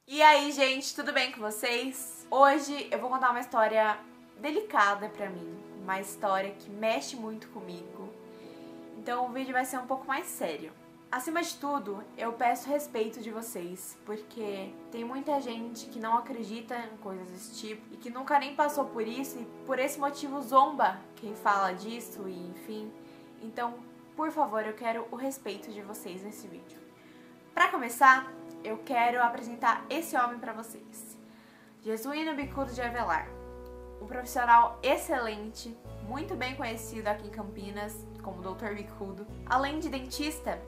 E aí, gente, tudo bem com vocês? Hoje eu vou contar uma história delicada pra mim, uma história que mexe muito comigo. Então o vídeo vai ser um pouco mais sério. Acima de tudo, eu peço respeito de vocês, porque tem muita gente que não acredita em coisas desse tipo e que nunca nem passou por isso e por esse motivo zomba quem fala disso e enfim. Então, por favor, eu quero o respeito de vocês nesse vídeo. Pra começar, eu quero apresentar esse homem pra vocês. Jesuíno Bicudo de Avelar. Um profissional excelente, muito bem conhecido aqui em Campinas como Dr. Bicudo. Além de dentista,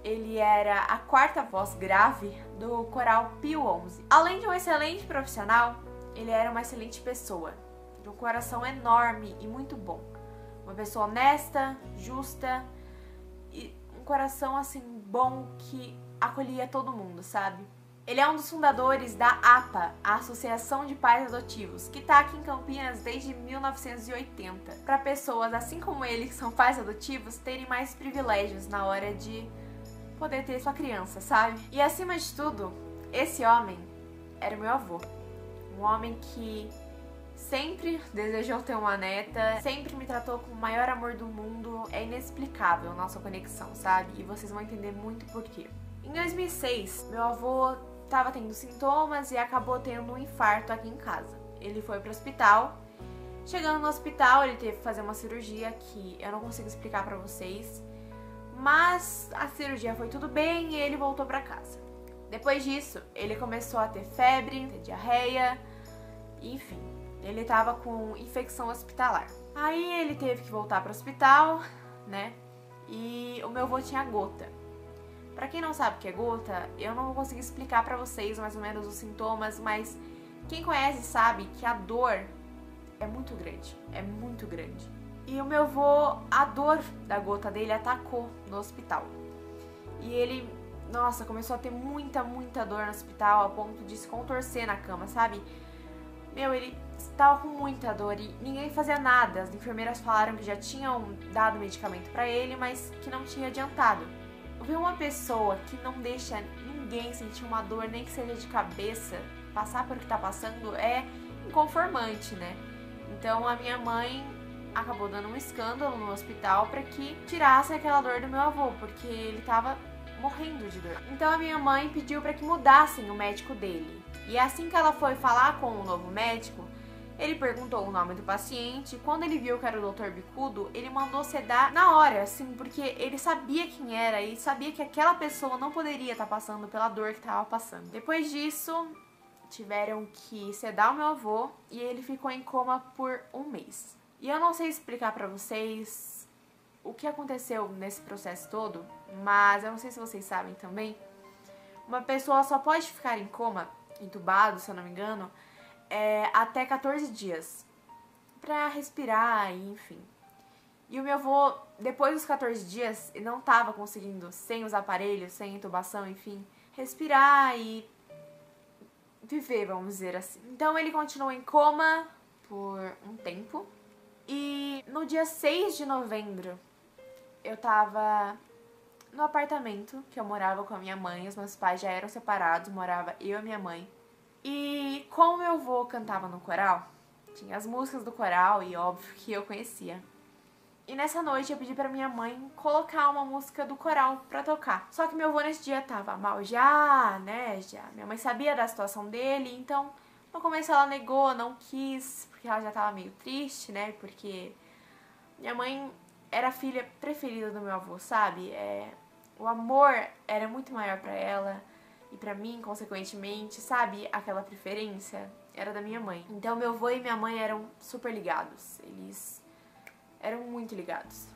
ele era a quarta voz grave do coral Pio XI. Além de um excelente profissional, ele era uma excelente pessoa, de um coração enorme e muito bom. Uma pessoa honesta, justa e um coração assim bom que acolhia todo mundo, sabe? Ele é um dos fundadores da APA, a Associação de Pais Adotivos, que está aqui em Campinas desde 1980, para pessoas assim como ele, que são pais adotivos, terem mais privilégios na hora de poder ter sua criança, sabe? E acima de tudo, esse homem era meu avô. Um homem que sempre desejou ter uma neta, sempre me tratou com o maior amor do mundo. É inexplicável a nossa conexão, sabe? E vocês vão entender muito por quê. Em 2006, meu avô estava tendo sintomas e acabou tendo um infarto aqui em casa. Ele foi para o hospital. Chegando no hospital, ele teve que fazer uma cirurgia que eu não consigo explicar para vocês. Mas a cirurgia foi tudo bem e ele voltou para casa. Depois disso, ele começou a ter febre, ter diarreia, enfim, ele estava com infecção hospitalar. Aí ele teve que voltar para o hospital, né? E o meu avô tinha gota. Pra quem não sabe o que é gota, eu não vou conseguir explicar pra vocês mais ou menos os sintomas, mas quem conhece sabe que a dor é muito grande, E o meu avô, a dor da gota dele atacou no hospital. E ele, nossa, começou a ter muita dor no hospital, a ponto de se contorcer na cama, sabe? Meu, ele estava com muita dor e ninguém fazia nada. As enfermeiras falaram que já tinham dado medicamento pra ele, mas que não tinha adiantado. Ver uma pessoa que não deixa ninguém sentir uma dor, nem que seja de cabeça, passar por o que tá passando, é inconformante, né? Então a minha mãe acabou dando um escândalo no hospital para que tirasse aquela dor do meu avô, porque ele tava morrendo de dor. Então a minha mãe pediu para que mudassem o médico dele. E assim que ela foi falar com o novo médico, ele perguntou o nome do paciente e quando ele viu que era o Dr. Bicudo, ele mandou sedar na hora, assim, porque ele sabia quem era e sabia que aquela pessoa não poderia estar passando pela dor que estava passando. Depois disso, tiveram que sedar o meu avô e ele ficou em coma por um mês. E eu não sei explicar pra vocês o que aconteceu nesse processo todo, mas eu não sei se vocês sabem também. Uma pessoa só pode ficar em coma, entubado, se eu não me engano, até 14 dias pra respirar e enfim. E o meu avô, depois dos 14 dias, não estava conseguindo, sem os aparelhos, sem intubação, enfim, respirar e viver, vamos dizer assim. Então ele continuou em coma por um tempo. E no dia 6 de novembro, eu tava no apartamento que eu morava com a minha mãe. Os meus pais já eram separados, morava eu e a minha mãe. E como meu avô cantava no coral, tinha as músicas do coral e óbvio que eu conhecia. E nessa noite eu pedi pra minha mãe colocar uma música do coral pra tocar. Só que meu avô nesse dia tava mal já, né, já. Minha mãe sabia da situação dele, então no começo ela negou, não quis, porque ela já tava meio triste, né, porque minha mãe era a filha preferida do meu avô, sabe? O amor era muito maior pra ela. E pra mim, consequentemente, sabe, aquela preferência era da minha mãe. Então meu avô e minha mãe eram super ligados. Eles eram muito ligados.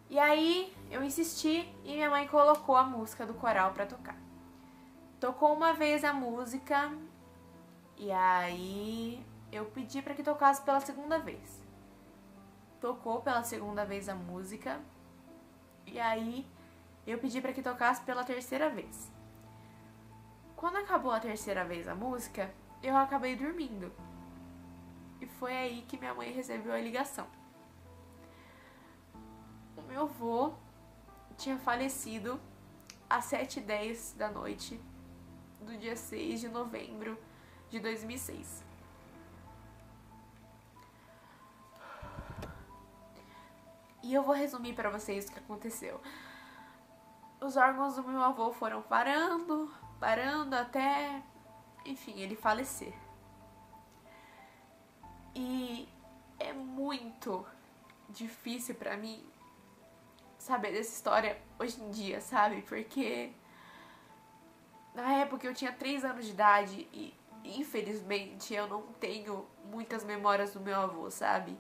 E aí eu insisti e minha mãe colocou a música do coral pra tocar. Tocou uma vez a música e aí eu pedi pra que tocasse pela segunda vez. Tocou pela segunda vez a música e aí eu pedi pra que tocasse pela terceira vez. Quando acabou a terceira vez a música, eu acabei dormindo. E foi aí que minha mãe recebeu a ligação. O meu avô tinha falecido às 7h10 da noite do dia 6 de novembro de 2006. E eu vou resumir pra vocês o que aconteceu. Os órgãos do meu avô foram parando até, enfim, ele falecer. E é muito difícil pra mim saber dessa história hoje em dia, sabe? Porque na época eu tinha 3 anos de idade e infelizmente eu não tenho muitas memórias do meu avô, sabe?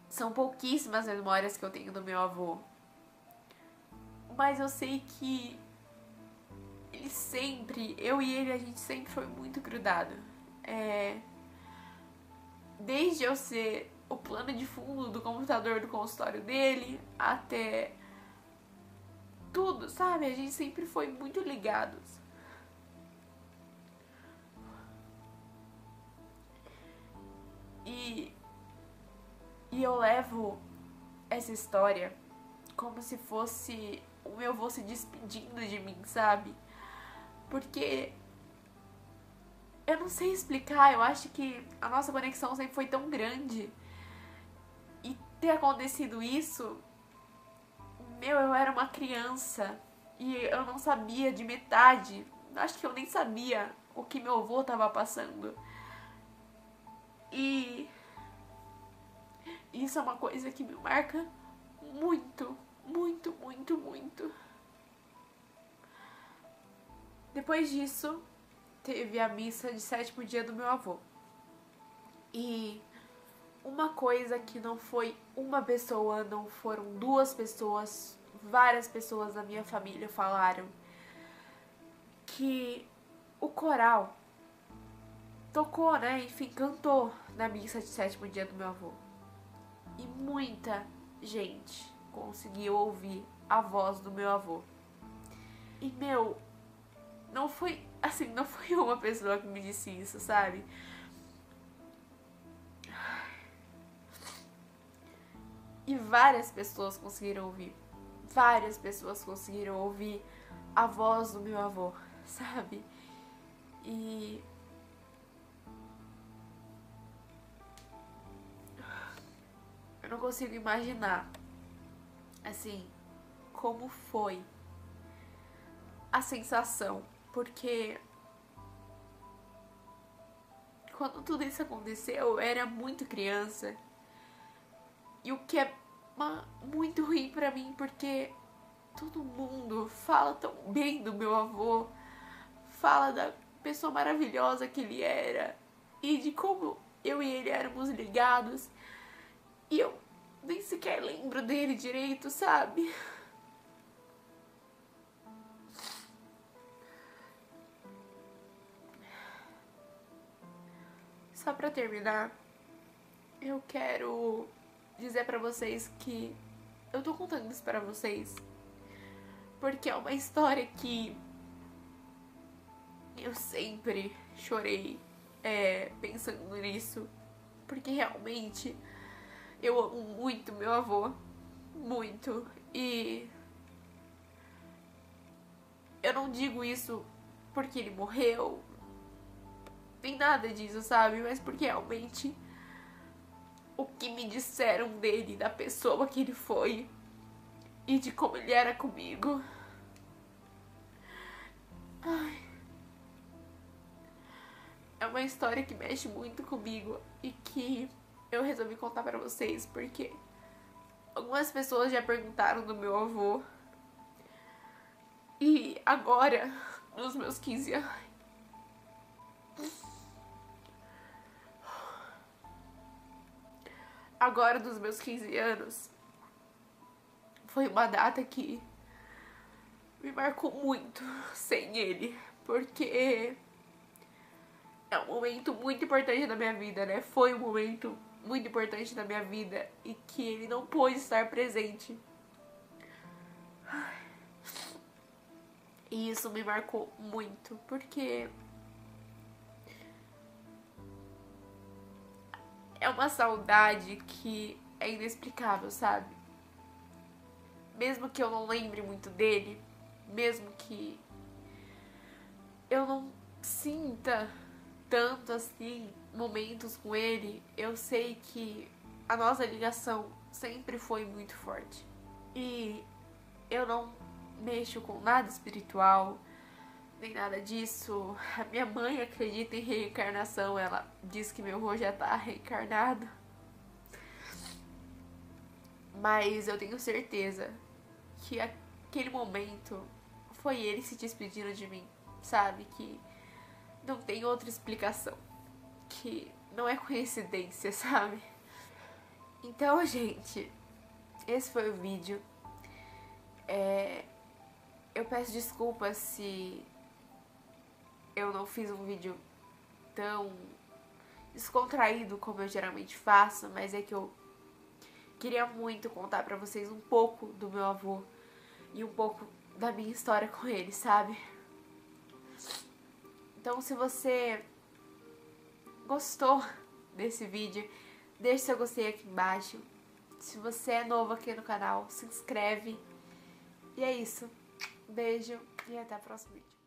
São pouquíssimas memórias que eu tenho do meu avô. Mas eu sei que ele sempre, eu e ele, a gente sempre foi muito grudado. Desde eu ser o plano de fundo do computador do consultório dele, até tudo, sabe? A gente sempre foi muito ligados. E eu levo essa história como se fosse o meu avô se despedindo de mim, sabe? Porque eu não sei explicar, eu acho que a nossa conexão sempre foi tão grande. E ter acontecido isso, eu era uma criança e eu não sabia de metade. Acho que eu nem sabia o que meu avô tava passando. E isso é uma coisa que me marca muito, muito, muito, muito. Depois disso, teve a missa de 7º dia do meu avô. E uma coisa que não foi uma pessoa, não foram 2 pessoas, várias pessoas da minha família falaram que o coral tocou, né? Enfim, cantou na missa de 7º dia do meu avô. E muita gente conseguiu ouvir a voz do meu avô. E, não foi, assim, não foi uma pessoa que me disse isso, sabe? E várias pessoas conseguiram ouvir. Várias pessoas conseguiram ouvir a voz do meu avô, sabe? E eu não consigo imaginar, assim, como foi a sensação. Porque quando tudo isso aconteceu, eu era muito criança. E o que é muito ruim pra mim, porque todo mundo fala tão bem do meu avô, fala da pessoa maravilhosa que ele era e de como eu e ele éramos ligados. E eu nem sequer lembro dele direito, sabe? Só pra terminar, eu quero dizer pra vocês que eu tô contando isso pra vocês porque é uma história que eu sempre chorei pensando nisso, porque realmente eu amo muito meu avô, muito, e eu não digo isso porque ele morreu, nem nada disso, sabe? Mas porque realmente o que me disseram dele, da pessoa que ele foi e de como ele era comigo. Ai. É uma história que mexe muito comigo e que eu resolvi contar pra vocês porque algumas pessoas já perguntaram do meu avô. E agora, nos meus 15 anos, agora dos meus 15 anos, foi uma data que me marcou muito sem ele, porque é um momento muito importante da minha vida, né? Foi um momento muito importante da minha vida e que ele não pôde estar presente. E isso me marcou muito, porque é uma saudade que é inexplicável, sabe? Mesmo que eu não lembre muito dele, mesmo que sinta tanto assim momentos com ele, eu sei que a nossa ligação sempre foi muito forte. E eu não mexo com nada espiritual, nem nada disso. A minha mãe acredita em reencarnação, ela diz que meu avô já tá reencarnado. Mas eu tenho certeza que aquele momento foi ele se despedindo de mim, sabe? Que não tem outra explicação. Que não é coincidência, sabe? Então, gente, esse foi o vídeo. Eu peço desculpas se eu não fiz um vídeo tão descontraído como eu geralmente faço, mas é que eu queria muito contar pra vocês um pouco do meu avô e um pouco da minha história com ele, sabe? Então, se você gostou desse vídeo, deixe seu gostei aqui embaixo. Se você é novo aqui no canal, se inscreve. E é isso. Beijo e até o próximo vídeo.